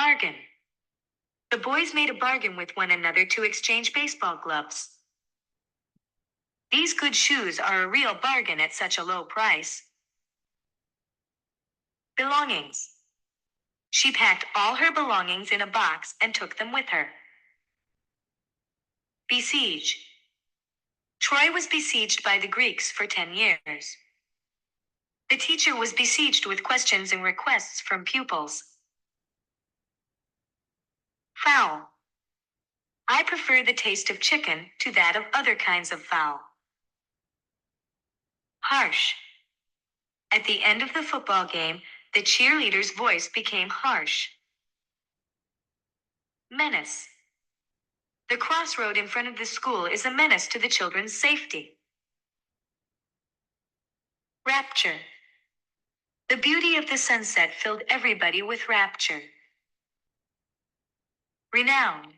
Bargain. The boys made a bargain with one another to exchange baseball gloves. These good shoes are a real bargain at such a low price. Belongings. She packed all her belongings in a box and took them with her. Besiege. Troy was besieged by the Greeks for 10 years. The teacher was besieged with questions and requests from pupils. Fowl. I prefer the taste of chicken to that of other kinds of fowl. Harsh. At the end of the football game, the cheerleader's voice became harsh. Menace. The crossroad in front of the school is a menace to the children's safety. Rapture. The beauty of the sunset filled everybody with rapture. Renown.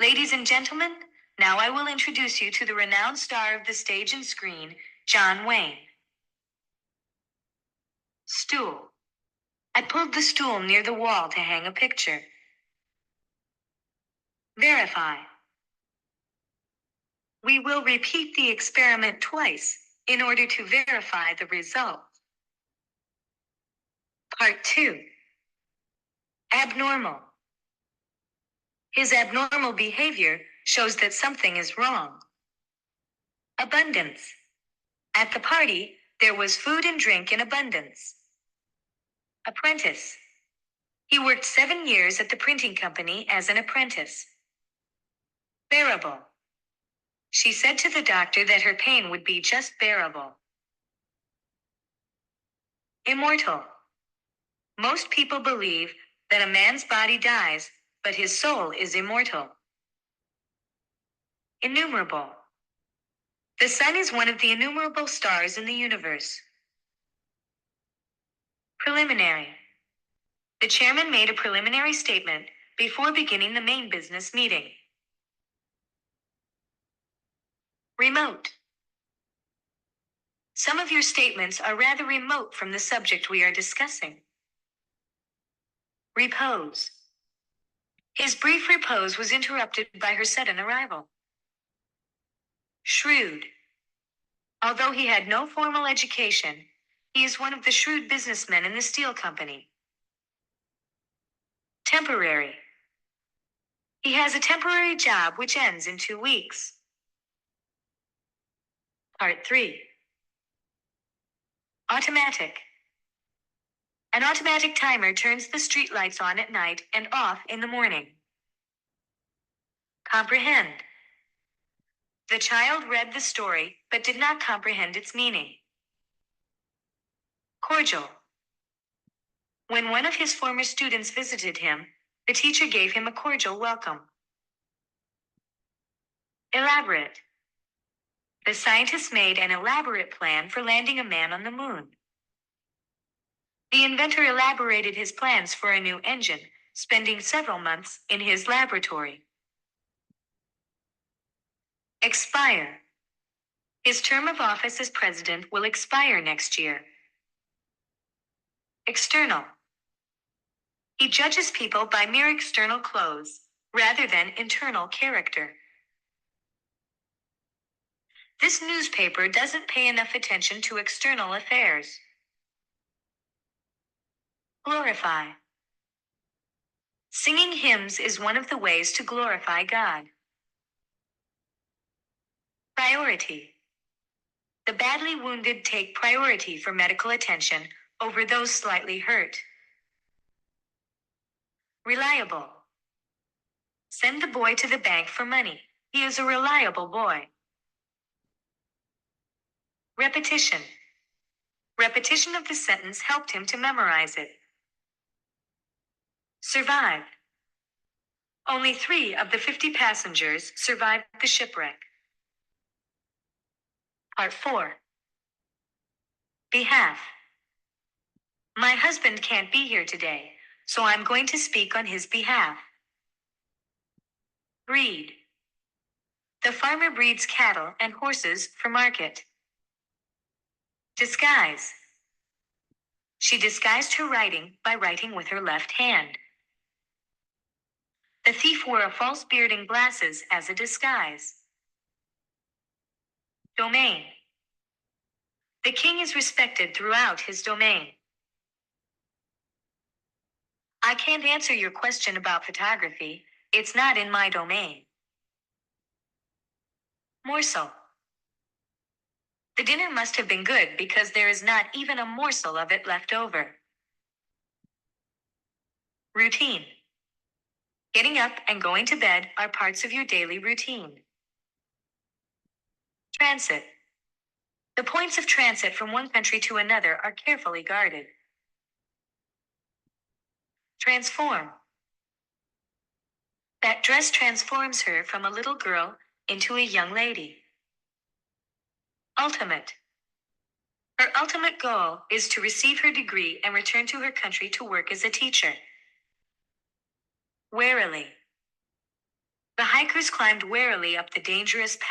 Ladies and gentlemen, now I will introduce you to the renowned star of the stage and screen, John Wayne. Stool. I pulled the stool near the wall to hang a picture. Verify. We will repeat the experiment twice in order to verify the result. Part 2. Abnormal. His abnormal behavior shows that something is wrong. Abundance. At the party, there was food and drink in abundance. Apprentice. He worked 7 years at the printing company as an apprentice. Bearable. She said to the doctor that her pain would be just bearable. Immortal. Most people believe that a man's body dies, but his soul is immortal. Innumerable. The sun is one of the innumerable stars in the universe. Preliminary. The chairman made a preliminary statement before beginning the main business meeting. Remote. Some of your statements are rather remote from the subject we are discussing. Repose. His brief repose was interrupted by her sudden arrival. Shrewd. Although he had no formal education, he is one of the shrewd businessmen in the steel company. Temporary. He has a temporary job which ends in 2 weeks. Part 3. Automatic. An automatic timer turns the streetlights on at night and off in the morning. Comprehend. The child read the story but did not comprehend its meaning. Cordial. When one of his former students visited him, the teacher gave him a cordial welcome. Elaborate. The scientists made an elaborate plan for landing a man on the moon. The inventor elaborated his plans for a new engine, spending several months in his laboratory. Expire. His term of office as president will expire next year. External. He judges people by mere external clothes, rather than internal character. This newspaper doesn't pay enough attention to external affairs. Glorify. Singing hymns is one of the ways to glorify God. Priority. The badly wounded take priority for medical attention over those slightly hurt. Reliable. Send the boy to the bank for money. He is a reliable boy. Repetition. Repetition of the sentence helped him to memorize it. Survive. Only 3 of the 50 passengers survived the shipwreck. Part 4. Behalf. My husband can't be here today, so I'm going to speak on his behalf. Breed. The farmer breeds cattle and horses for market. Disguise. She disguised her writing by writing with her left hand. The thief wore a false beard and glasses as a disguise. Domain. The king is respected throughout his domain. I can't answer your question about photography. It's not in my domain. Morsel. The dinner must have been good because there is not even a morsel of it left over. Routine. Getting up and going to bed are parts of your daily routine. Transit. The points of transit from one country to another are carefully guarded. Transform. That dress transforms her from a little girl into a young lady. Ultimate. Her ultimate goal is to receive her degree and return to her country to work as a teacher. Warily. The hikers climbed warily up the dangerous path.